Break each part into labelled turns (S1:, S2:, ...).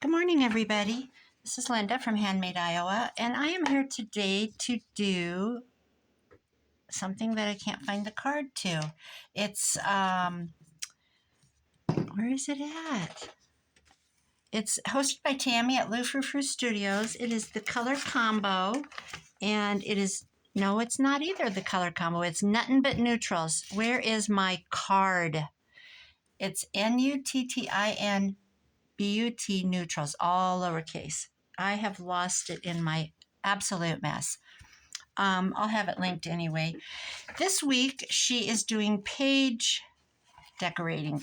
S1: Good morning, everybody. This is Linda from Handmade, Iowa, and I am here today to do something that I can't find the card to. It's, where is it at? It's hosted by Tammy at Lou Frou Frou Studios. It is the color combo, and it is, no, it's not either the color combo. It's Nuttin' But Neutrals. Where is my card? It's Nuttin BUT Neutrals, all lowercase. I have lost it in my absolute mess. I'll have it linked anyway. This week, she is doing page decorating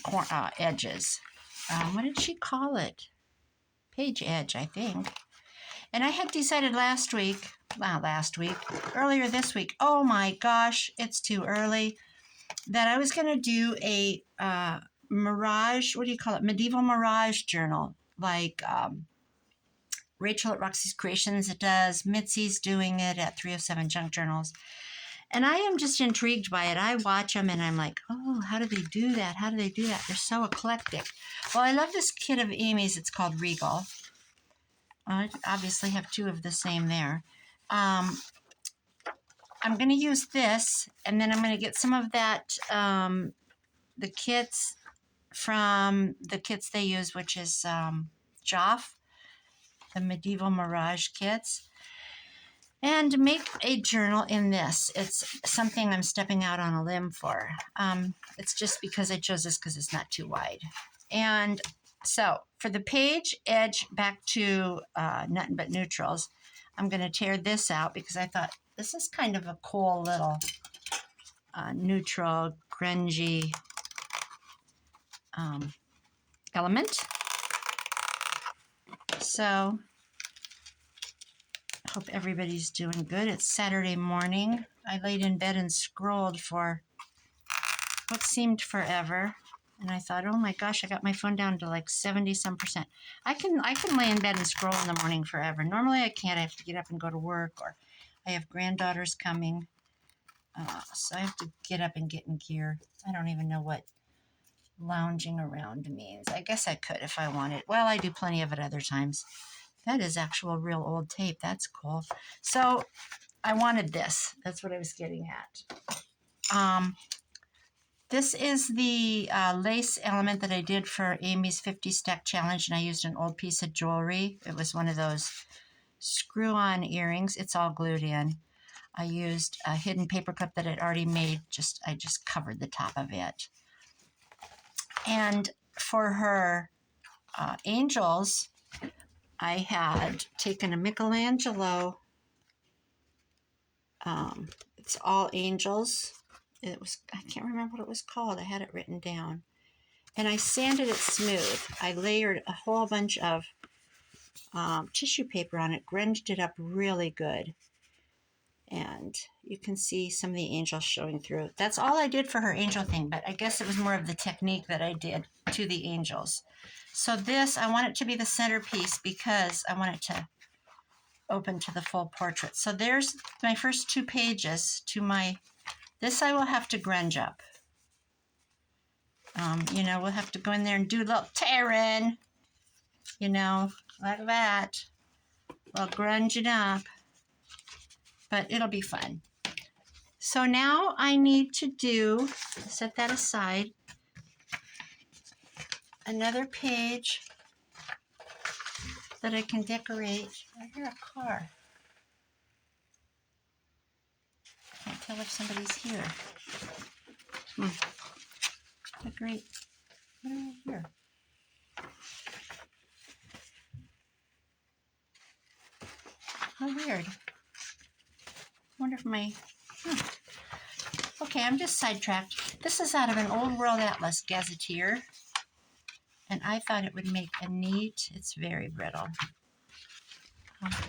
S1: edges. What did she call it? Page edge, I think. And I had decided earlier this week, oh my gosh, it's too early, that I was going to do a mirage, what do you call it? Medieval mirage journal, like Rachel at Roxy's Creations does. Mitzi's doing it at 307 Junk Journals. And I am just intrigued by it. I watch them and I'm like, oh, how do they do that? How do they do that? They're so eclectic. Well, I love this kit of Amy's. It's called Regal. I obviously have two of the same there. I'm going to use this, and then I'm going to get some of that, the kits from the kits they use, which is Joff, the Medieval Mirage kits, and make a journal in this. It's something I'm stepping out on a limb for. It's just because I chose this because it's not too wide. And so for the page edge back to Nuttin' But Neutrals, I'm going to tear this out because I thought this is kind of a cool little neutral, grungy element. So I hope everybody's doing good. It's Saturday morning. I laid in bed and scrolled for what seemed forever. And I thought, oh my gosh, I got my phone down to like 70-some%. I can lay in bed and scroll in the morning forever. Normally I can't. I have to get up and go to work, or I have granddaughters coming. So I have to get up and get in gear. I don't even know what lounging around means. I guess I could if I wanted. Well, I do plenty of it other times. That is actual real old tape. That's cool. So I wanted this. That's what I was getting at. This is the lace element that I did for Amy's 50 Stack Challenge, and I used an old piece of jewelry. It was one of those screw-on earrings. It's all glued in. I used a hidden paper clip that I'd already made. I just covered the top of it. And for her angels, I had taken a Michelangelo. It's all angels. I can't remember what it was called. I had it written down. And I sanded it smooth. I layered a whole bunch of tissue paper on it, grunged it up really good. And you can see some of the angels showing through. That's all I did for her angel thing, but I guess it was more of the technique that I did to the angels. So this, I want it to be the centerpiece because I want it to open to the full portrait. So there's my first 2 pages to my... This I will have to grunge up. We'll have to go in there and do a little tearing, like that. We'll grunge it up, but it'll be fun. So now I need to set that aside, another page that I can decorate. I hear a car. I can't tell if somebody's here. What great. What do I hear? How weird. I wonder if my... Okay, I'm just sidetracked. This is out of an Old World Atlas Gazetteer. And I thought it would make a neat... It's very brittle.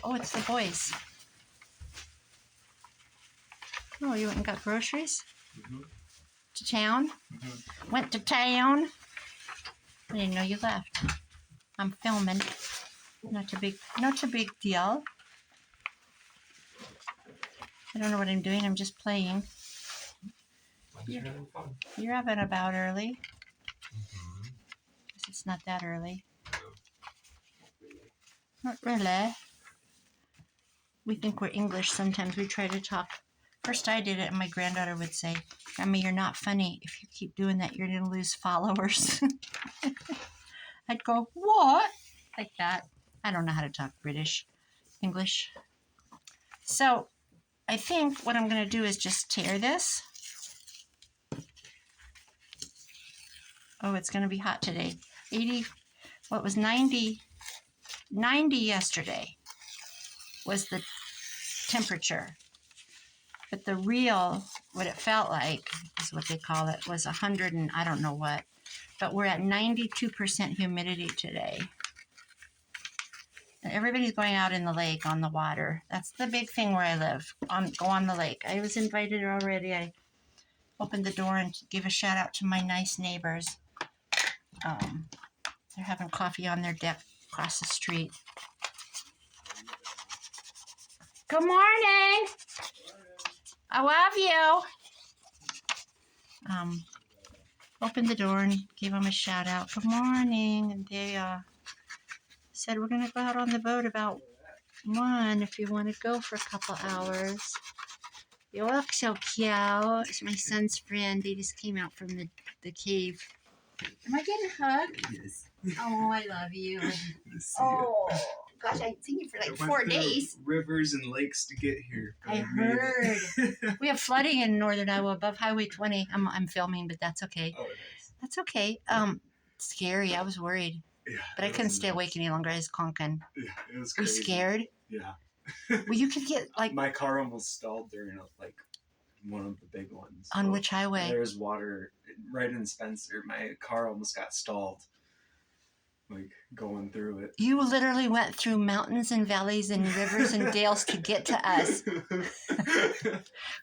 S1: Oh, it's the boys. Oh, you went and got groceries? Mm-hmm. To town? Mm-hmm. Went to town? I didn't know you left. I'm filming. Not a big deal. I don't know what I'm doing. I'm just playing. You're up and about early. Mm-hmm. Guess it's not that early. Not really. We think we're English sometimes. We try to talk. First I did it, and my granddaughter would say, Grandma, you're not funny. If you keep doing that, you're going to lose followers. I'd go, what? Like that. I don't know how to talk British English. So I think what I'm going to do is just tear this. Oh, it's going to be hot today. 80, what was 90 yesterday was the temperature. But the real, what it felt like, is what they call it, was 100 and I don't know what. But we're at 92% humidity today. And everybody's going out in the lake on the water. That's the big thing where I live. Go on the lake. I was invited already. I opened the door and gave a shout out to my nice neighbors. They're having coffee on their deck across the street. Good morning. I love you. Opened the door and gave them a shout out. Good morning. And they said, we're going to go out on the boat about 1 if you want to go for a couple hours. You look so cute. It's my son's friend. They just came out from the cave. Am I getting a hug?
S2: Yes.
S1: Oh, I love you. Oh, gosh, I've seen you for like 4 days.
S2: Rivers and lakes to get here.
S1: I heard. We have flooding in northern Iowa above Highway 20. I'm filming, but that's okay.
S2: Oh, nice.
S1: That's okay. Scary. I was worried.
S2: Yeah.
S1: But I couldn't stay awake any longer. I was conking.
S2: Yeah, it was
S1: Were you
S2: crazy.
S1: scared?
S2: Yeah.
S1: Well, you could get like...
S2: My car almost stalled during like one of the big ones.
S1: On which highway?
S2: There's water right in Spencer. My car almost got stalled. Like going through it.
S1: You literally went through mountains and valleys and rivers and dales to get to us.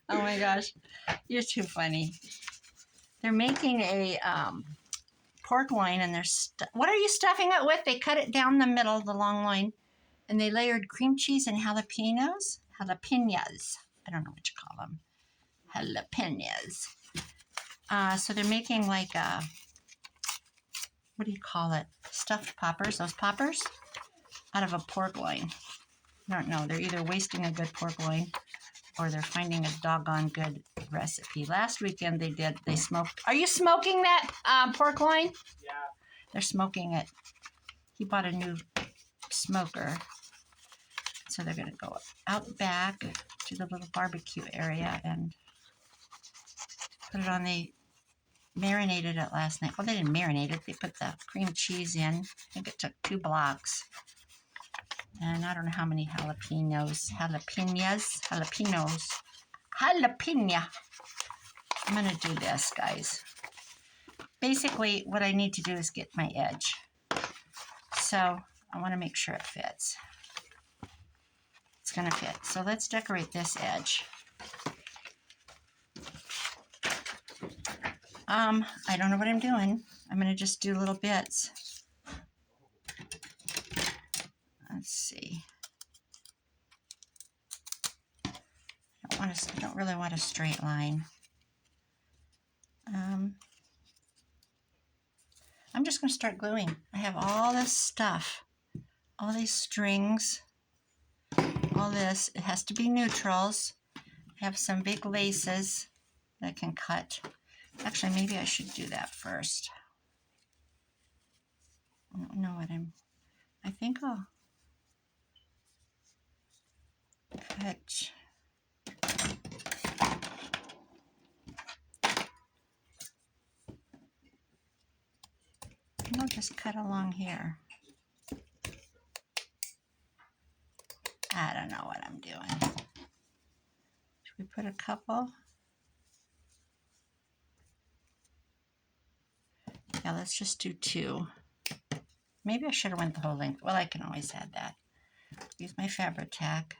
S1: Oh my gosh. You're too funny. They're making a pork loin and they're... What are you stuffing it with? They cut it down the middle, the long loin, and they layered cream cheese and jalapenos. Jalapenos. I don't know what you call them. Jalapenos. So they're making like a... What do you call it? Stuffed poppers, those poppers, out of a pork loin. I don't know. They're either wasting a good pork loin or they're finding a doggone good recipe. Last weekend they smoked. Are you smoking that pork loin?
S2: Yeah.
S1: They're smoking it. He bought a new smoker. So they're going to go out back to the little barbecue area and put it on the... Marinated it last night. Well, they didn't marinate it. They put the cream cheese in. I think it took 2 blocks. And I don't know how many jalapenos. Jalapenos. Jalapeno. I'm going to do this, guys. Basically, what I need to do is get my edge. So, I want to make sure it fits. It's going to fit. So, let's decorate this edge. I don't know what I'm doing. I'm going to just do little bits. Let's see. I don't really want a straight line. I'm just going to start gluing. I have all this stuff, all these strings, all this. It has to be neutrals. I have some big laces that I can cut. Actually, maybe I should do that first. I don't know what I think I'll cut. I'll just cut along here. I don't know what I'm doing. Should we put a couple? Yeah, let's just do 2. Maybe I should have went the whole length. Well, I can always add that. Use my Fabri-Tac.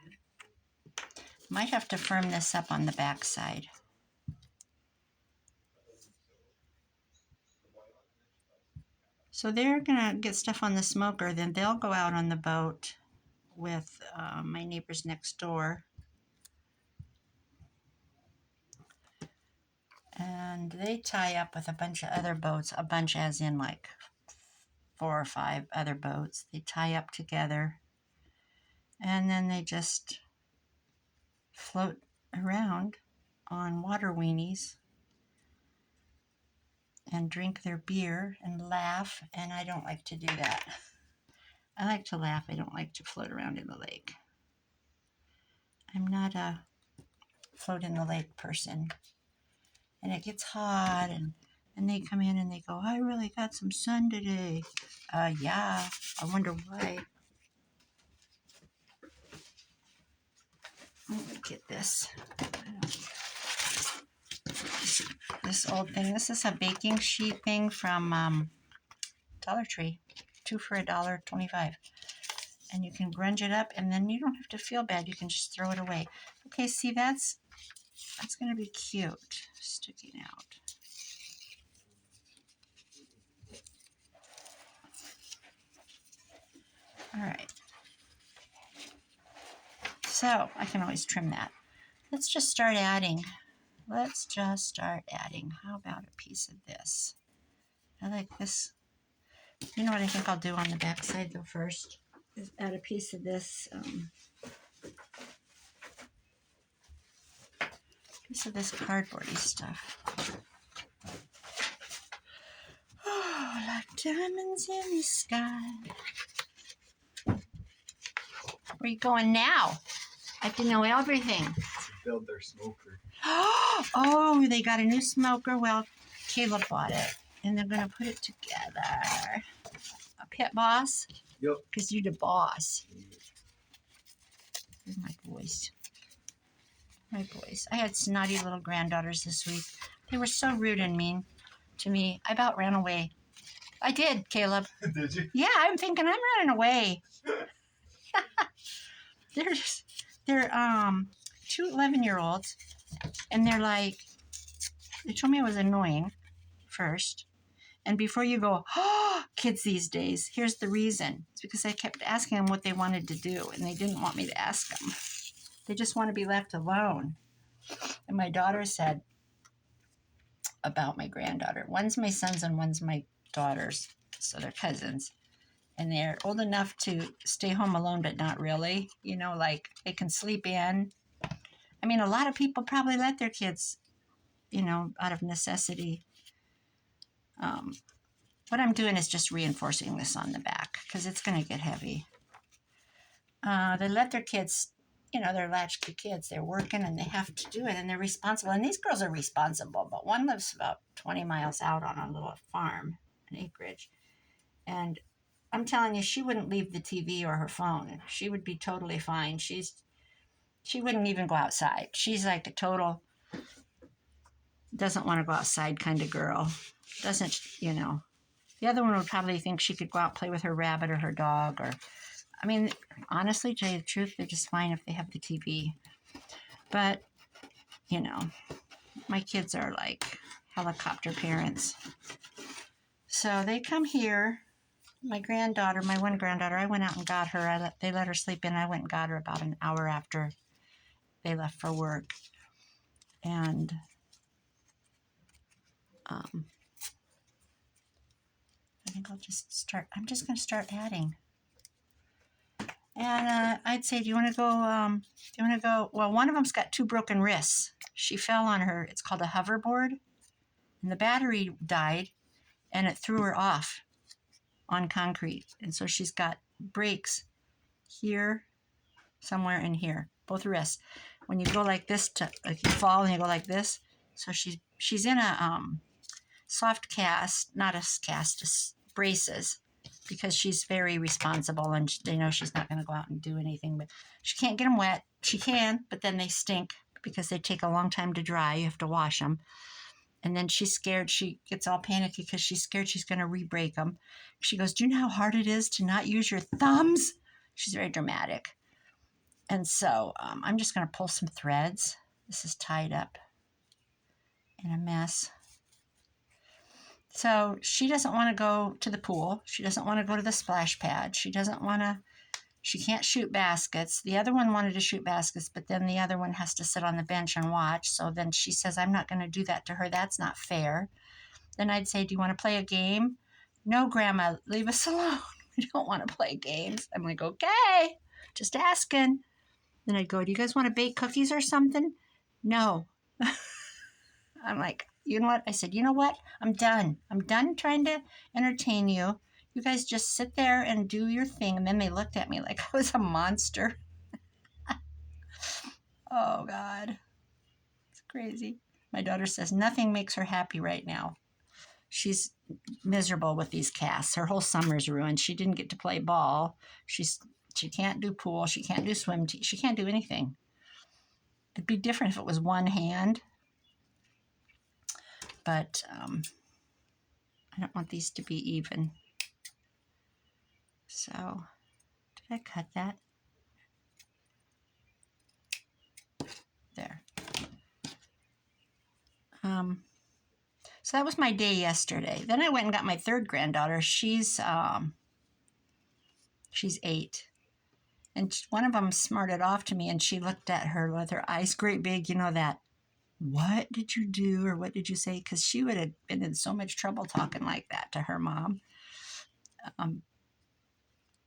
S1: Might have to firm this up on the back side. So they're gonna get stuff on the smoker, then they'll go out on the boat with my neighbors next door. And they tie up with a bunch of other boats, a bunch as in like 4 or 5 other boats. They tie up together And then they just float around on water weenies and drink their beer and laugh. And I don't like to do that. I like to laugh. I don't like to float around in the lake. I'm not a float in the lake person. And it gets hot, and they come in and they go, I really got some sun today. Yeah, I wonder why. Let me get this. This old thing. This is a baking sheet thing from Dollar Tree. 2 for $1.25. And you can grunge it up, and then you don't have to feel bad. You can just throw it away. Okay, see, that's going to be cute, sticking out. All right. So I can always trim that. Let's just start adding. How about a piece of this? I like this. You know what I think I'll do on the back side though first? Is add a piece of this cardboardy stuff. Oh, like diamonds in the sky. Where you going now? I have to know everything.
S2: To build their smoker.
S1: Oh, they got a new smoker. Well, Caleb bought it, and they're gonna put it together. A pit boss?
S2: Yep.
S1: Because you're the boss. Here's my boys. My boys. I had snotty little granddaughters this week. They were so rude and mean to me. I about ran away. I did, Caleb.
S2: Did you?
S1: Yeah, I'm thinking I'm running away. They're two 11-year-olds, and they're like, they told me I was annoying first. And before you go, oh, kids these days, here's the reason. It's because I kept asking them what they wanted to do, and they didn't want me to ask them. They just want to be left alone. And my daughter said about my granddaughter, one's my son's and one's my daughter's, so they're cousins. And they're old enough to stay home alone, but not really. You know, like they can sleep in. I mean, a lot of people probably let their kids, you know, out of necessity. What I'm doing is just reinforcing this on the back because it's going to get heavy. They let their kids, you know, they're latchkey kids. They're working and they have to do it and they're responsible. And these girls are responsible, but one lives about 20 miles out on a little farm, an acreage. And I'm telling you, she wouldn't leave the TV or her phone. She would be totally fine. She wouldn't even go outside. She's like a total doesn't want to go outside kind of girl. Doesn't, you know. The other one would probably think she could go out and play with her rabbit or her dog. Or, I mean, honestly, to tell you the truth, they're just fine if they have the TV. But, you know, my kids are like helicopter parents. So they come here. My granddaughter, my one granddaughter, I went out and got her. They let her sleep in. I went and got her about an hour after they left for work. And I think I'll just start. I'm just going to start adding. And I'd say, do you want to go? Well, one of them's got 2 broken wrists. She fell on her. It's called a hoverboard. And the battery died, and it threw her off on concrete. And so she's got breaks here, somewhere in here, both wrists. When you go like this, like you fall and you go like this. So she's in a soft cast, not a cast, braces, because she's very responsible and they know she's not going to go out and do anything. But she can't get them wet. She can, but then they stink because they take a long time to dry. You have to wash them. And then she's scared. She gets all panicky because she's scared she's going to re-break them. She goes, do you know how hard it is to not use your thumbs? She's very dramatic. And so I'm just going to pull some threads. This is tied up in a mess. So she doesn't want to go to the pool. She doesn't want to go to the splash pad. She can't shoot baskets. The other one wanted to shoot baskets, but then the other one has to sit on the bench and watch. So then she says, I'm not going to do that to her. That's not fair. Then I'd say, do you want to play a game? No, Grandma, leave us alone. We don't want to play games. I'm like, okay. Just asking. Then I'd go, do you guys want to bake cookies or something? No. I'm like, you know what? I said, you know what? I'm done. I'm done trying to entertain you. You guys just sit there and do your thing. And then they looked at me like I was a monster. Oh, God. It's crazy. My daughter says nothing makes her happy right now. She's miserable with these casts. Her whole summer's ruined. She didn't get to play ball. She can't do pool. She can't do swim team. She can't do anything. It'd be different if it was one hand, but I don't want these to be even. So, did I cut that? There. So that was my day yesterday. Then I went and got my third granddaughter. She's 8. And one of them smarted off to me, and she looked at her with her eyes great big, you know, that, what did you do or what did you say? Because she would have been in so much trouble talking like that to her mom.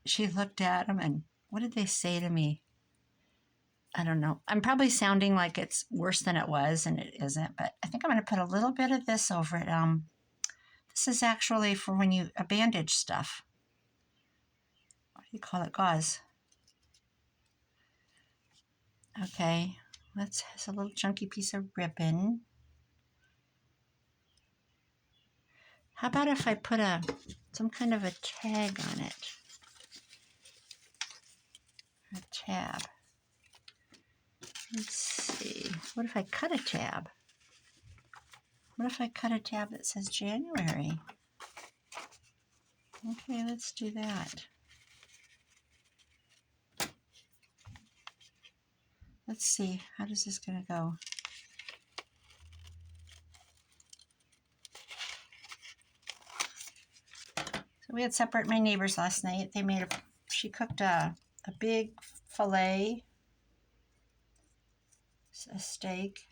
S1: She looked at him, and what did they say to me? I don't know. I'm probably sounding like it's worse than it was, and it isn't, but I think I'm going to put a little bit of this over it. This is actually for when you bandage stuff. What do you call it? Gauze. Okay, it's a little chunky piece of ribbon. How about if I put some kind of a tag on it? A tab. Let's see. What if I cut a tab? What if I cut a tab that says January? Okay, let's do that. Let's see. How does this gonna go? So we had supper at my neighbor's last night. She cooked a big filet, a steak,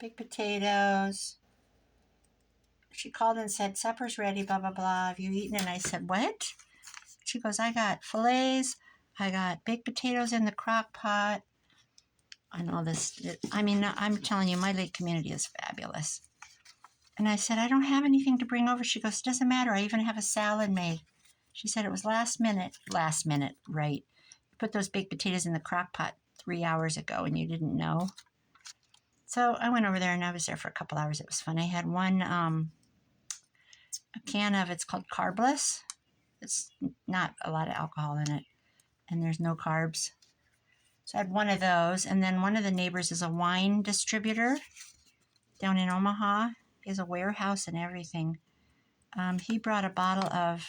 S1: big potatoes. She called and said, supper's ready, blah, blah, blah. Have you eaten? And I said, what? She goes, I got fillets. I got baked potatoes in the crock pot. And all this. I mean, I'm telling you, my lake community is fabulous. And I said, I don't have anything to bring over. She goes, it doesn't matter. I even have a salad made. She said it was last minute, right? You put those baked potatoes in the crock pot 3 hours ago and you didn't know. So I went over there and I was there for a couple hours. It was fun. I had one, a can of, it's called Carbless. It's not a lot of alcohol in it and there's no carbs. So I had one of those. And then one of the neighbors is a wine distributor down in Omaha. He has a warehouse and everything. He brought a bottle of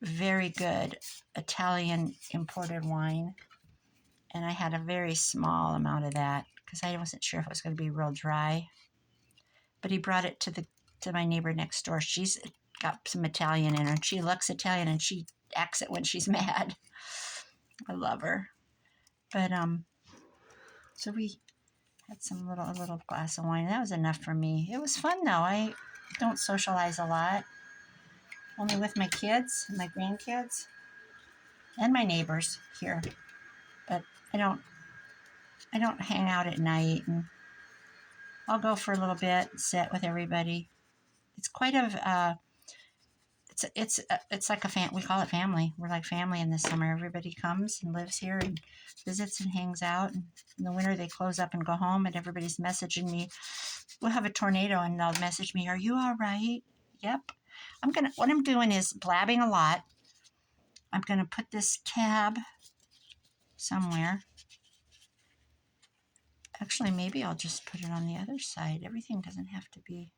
S1: very good Italian imported wine. And I had a very small amount of that because I wasn't sure if it was going to be real dry. But he brought it to my neighbor next door. She's got some Italian in her. She looks Italian and she acts it when she's mad. I love her. But so we had a little glass of wine. That was enough for me. It was fun though. I don't socialize a lot. Only with my kids and my grandkids and my neighbors here. But I don't hang out at night, and I'll go for a little bit, sit with everybody. It's quite it's like we call it family. We're like family in the summer. Everybody comes and lives here and visits and hangs out. And in the winter they close up and go home, and everybody's messaging me. We'll have a tornado and they'll message me, are you all right? Yep. What I'm doing is blabbing a lot. I'm gonna put this tab somewhere. Actually, maybe I'll just put it on the other side. Everything doesn't have to be.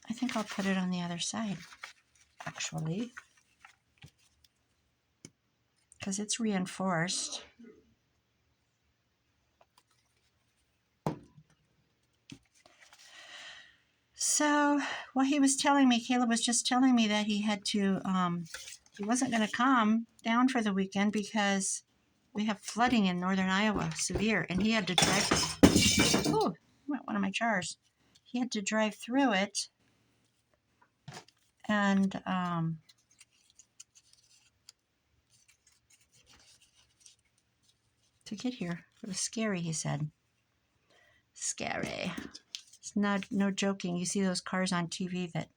S1: I think I'll put it on the other side, actually, because it's reinforced. So, he was telling me, Caleb was just telling me that he had to, he wasn't going to come down for the weekend because we have flooding in northern Iowa, severe, and he had to drive. Oh, one of my jars. he had to drive through it, and to get here. It was scary, he said. Scary. It's no joking. You see those cars on TV that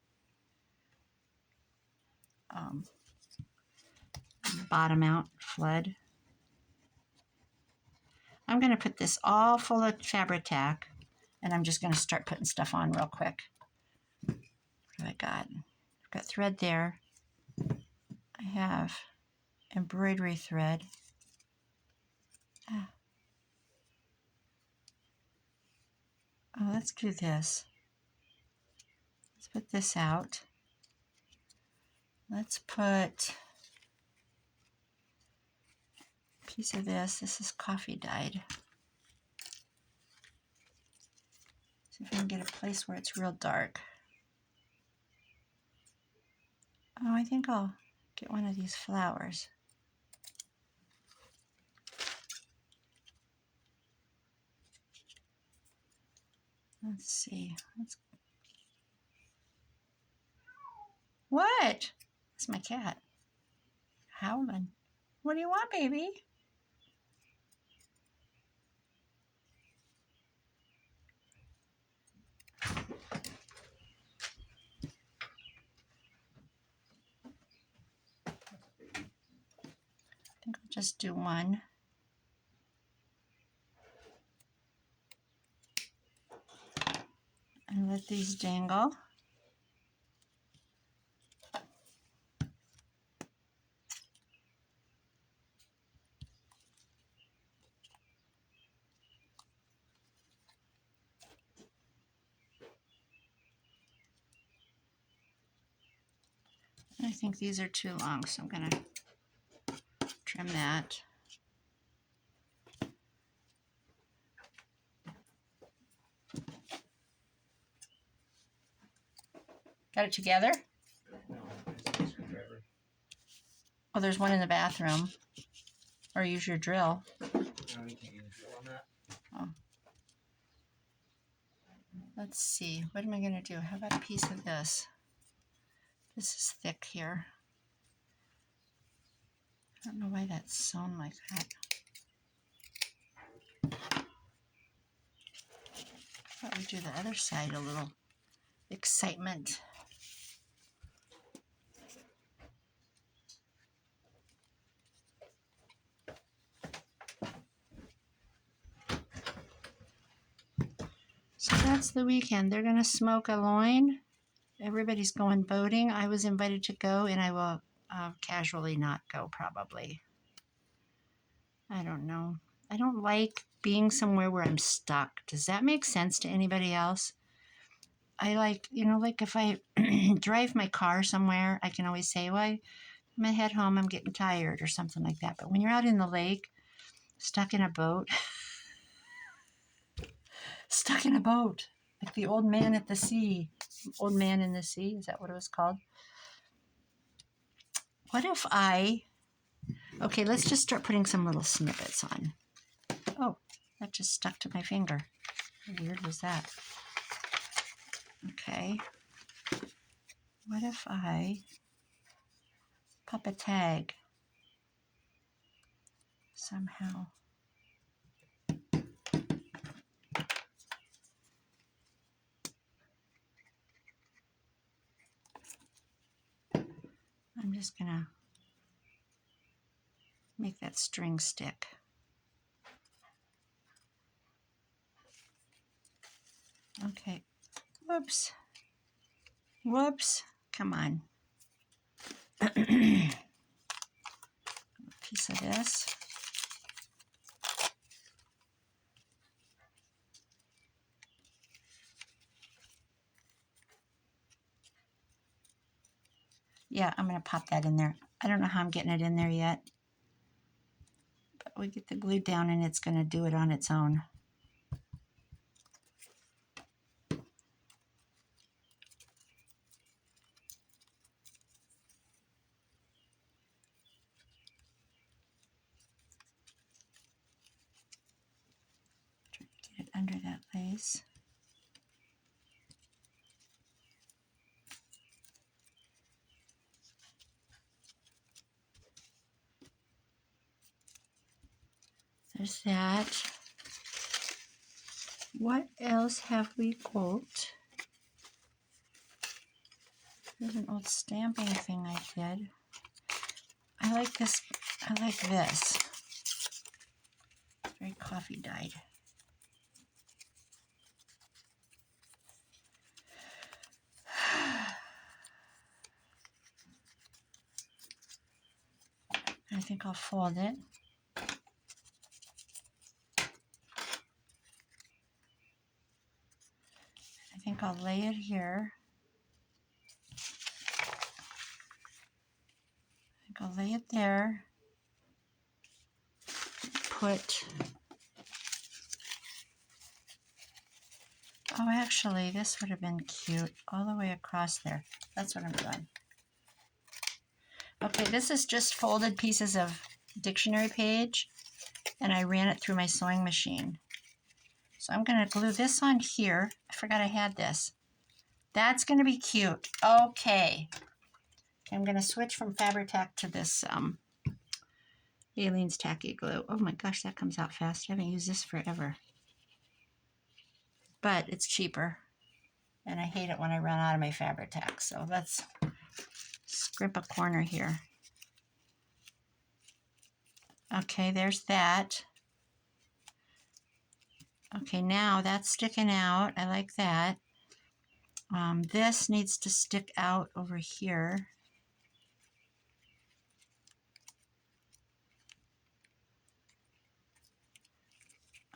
S1: bottom out, flood. I'm going to put this all full of Fabri-Tac, and I'm just going to start putting stuff on real quick. What have I got? I've got thread there. I have embroidery thread. Oh, let's do this. Let's put this out. Let's put a piece of this. This is coffee dyed. See if I can get a place where it's real dark. Oh, I think I'll get one of these flowers. Let's see. What? That's my cat. Howling. What do you want, baby? I think I'll just do one. And let these dangle. I think these are too long, so I'm going to trim that. Got it together?
S2: No, it's a screwdriver.
S1: Oh, there's one in the bathroom. Or use your drill.
S2: No, you can't use a drill on that.
S1: Oh. Let's see. What am I going to do? How about a piece of this? This is thick here. I don't know why that's sewn like that. I thought we'd do the other side a little excitement. So that's the weekend. They're going to smoke a loin. Everybody's going boating. I was invited to go, and I will casually not go probably. I don't know. I don't like being somewhere where I'm stuck. Does that make sense to anybody else? I like, like if I drive my car somewhere, I can always say, well, I'm going to head home. I'm getting tired or something like that. But when you're out in the lake, stuck in a boat, like the old man at the sea, old man in the sea, is that what it was called? What if okay, let's just start putting some little snippets on. Oh, that just stuck to my finger. How weird was that? Okay. What if I pop a tag somehow? I'm just gonna make that string stick. Okay. Whoops. Whoops. Come on. A piece of this. Yeah, I'm going to pop that in there. I don't know how I'm getting it in there yet. But we get the glue down and it's going to do it on its own. Try to get it under that lace. There's that. What else have we got? There's an old stamping thing I did. I like this. I like this. It's very coffee dyed. I think I'll fold it. I think I'll lay it here. I think I'll lay it there. Put, oh, actually, this would have been cute all the way across there. That's what I'm doing. Okay, this is just folded pieces of dictionary page, and I ran it through my sewing machine. So I'm going to glue this on here. I forgot I had this. That's going to be cute. Okay. I'm going to switch from Fabri-Tac to this Aleene's Tacky Glue. Oh my gosh, that comes out fast. I haven't used this forever. But it's cheaper. And I hate it when I run out of my Fabri-Tac. So let's scrimp a corner here. Okay, there's that. Okay, now that's sticking out. I like that. This needs to stick out over here.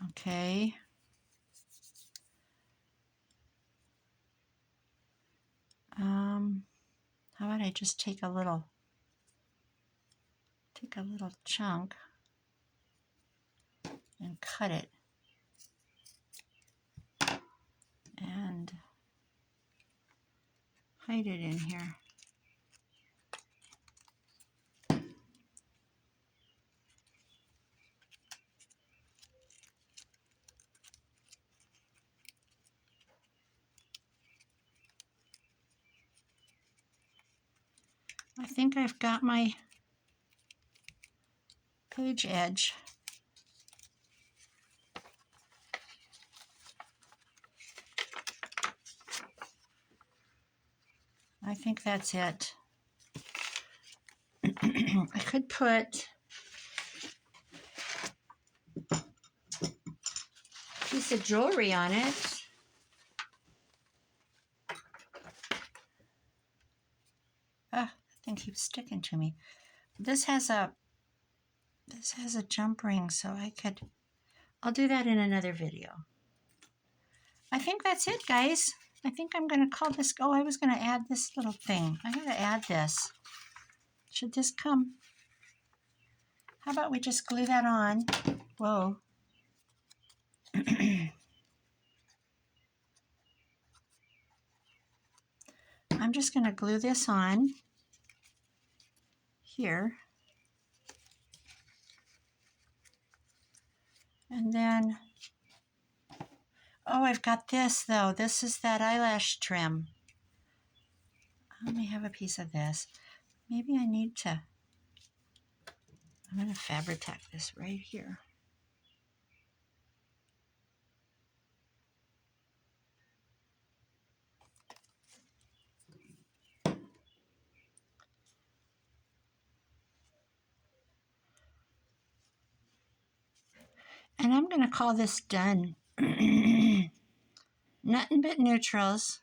S1: Okay. How about I just take a little chunk and cut it and hide it in here. I think I've got my page edge. I think that's it. I could put a piece of jewelry on it. Ah, that thing keeps sticking to me. This has a jump ring, so I'll do that in another video. I think that's it, guys. I think I'm going to call this, oh, I was going to add this little thing. I got to add this. Should this come? How about we just glue that on? Whoa. I'm just going to glue this on here. And then, oh, I've got this though. This is that eyelash trim. Let me have a piece of this. Maybe I need to, I'm going to Fabri-Tac this right here. And I'm going to call this done. Nothing but neutrals.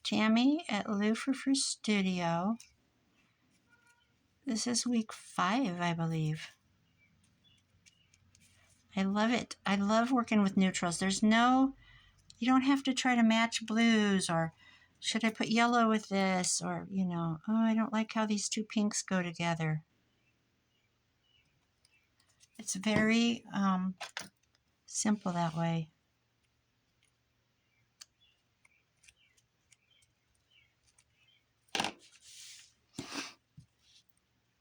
S1: Tammy at Lucifer Studio. This is week 5, I believe. I love it. I love working with neutrals. You don't have to try to match blues, or should I put yellow with this, or, oh, I don't like how these two pinks go together. It's very simple that way.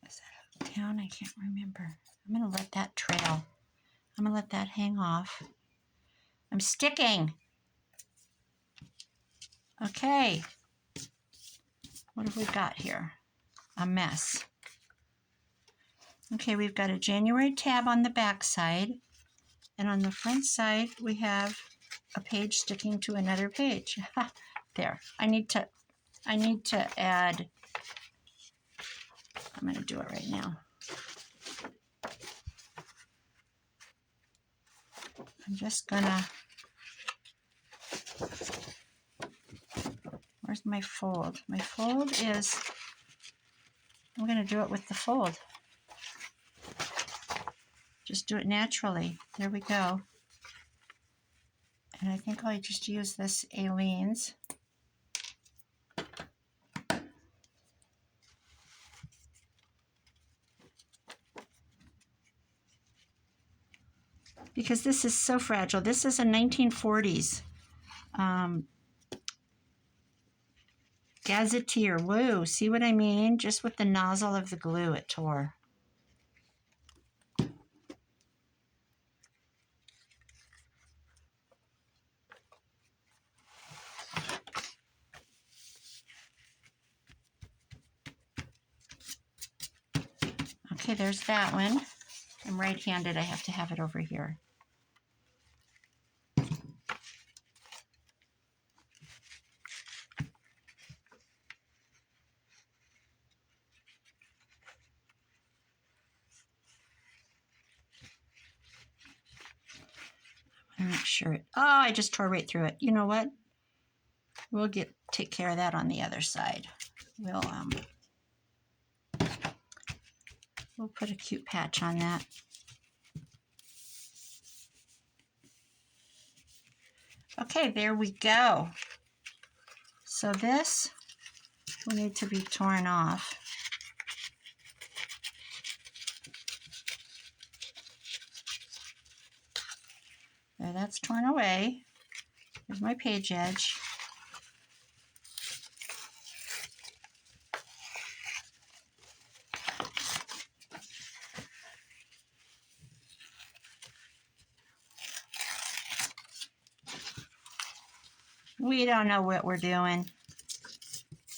S1: Is that down? I can't remember. I'm going to let that trail. I'm going to let that hang off. I'm sticking. Okay. What have we got here? A mess. Okay, we've got a January tab on the back side. And on the front side, we have a page sticking to another page. There. I need to add, I'm going to do it right now. I'm just going to, where's my fold? My fold is, I'm going to do it with the fold. Just do it naturally. There we go. And I think I'll just use this Aleene's. Because this is so fragile. This is a 1940s gazetteer. Woo, see what I mean? Just with the nozzle of the glue, it tore. Okay, there's that one. I'm right-handed. I have to have it over here. Make sure it, oh, I just tore right through it. You know what? We'll take care of that on the other side. We'll put a cute patch on that. Okay, there we go. So this will need to be torn off. There, that's torn away. Here's my page edge. We don't know what we're doing.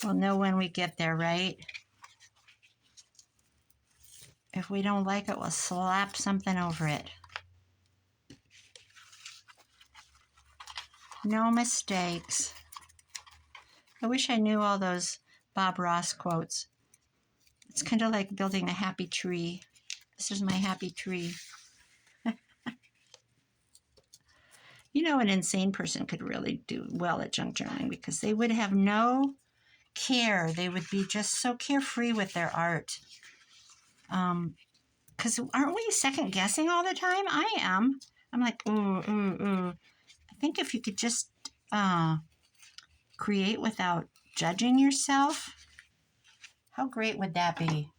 S1: We'll know when we get there, right? If we don't like it, we'll slap something over it. No mistakes. I wish I knew all those Bob Ross quotes. It's kind of like building a happy tree. This is my happy tree. You know, an insane person could really do well at junk journaling because they would have no care. They would be just so carefree with their art. Because aren't we second guessing all the time? I am. I'm like, ooh. I think if you could just create without judging yourself, how great would that be?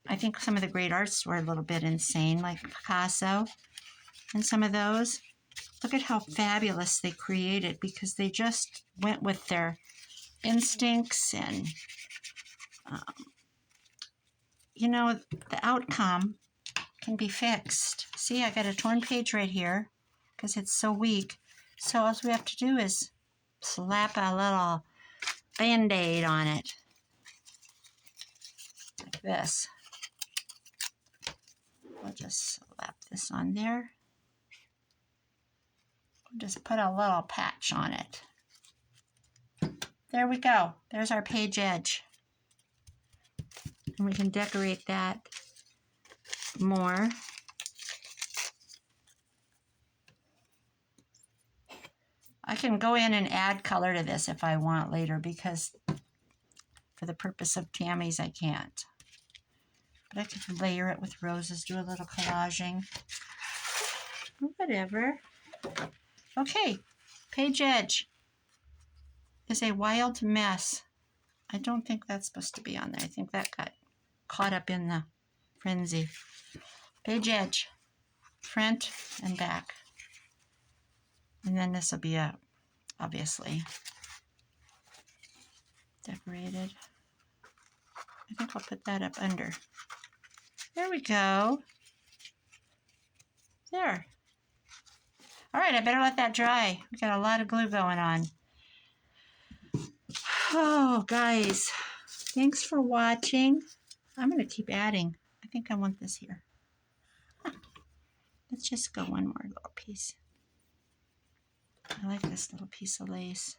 S1: I think some of the great artists were a little bit insane, like Picasso and some of those. Look at how fabulous they created because they just went with their instincts and, you know, the outcome can be fixed. See, I got a torn page right here because it's so weak. So all we have to do is slap a little Band-Aid on it. Like this. We'll just slap this on there. We'll just put a little patch on it. There we go. There's our page edge. And we can decorate that more. I can go in and add color to this if I want later because for the purpose of Tammy's I can't. But I could layer it with roses, do a little collaging. Whatever. Okay, page edge is a wild mess. I don't think that's supposed to be on there. I think that got caught up in the frenzy. Page edge, front and back. And then this will be obviously decorated. I think I'll put that up under. There we go. There. All right, I better let that dry. We got a lot of glue going on. Oh, guys, thanks for watching. I'm going to keep adding. I think I want this here. Let's just go one more little piece. I like this little piece of lace.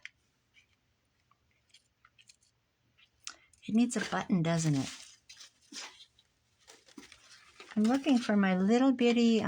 S1: It needs a button, doesn't it? I'm looking for my little bitty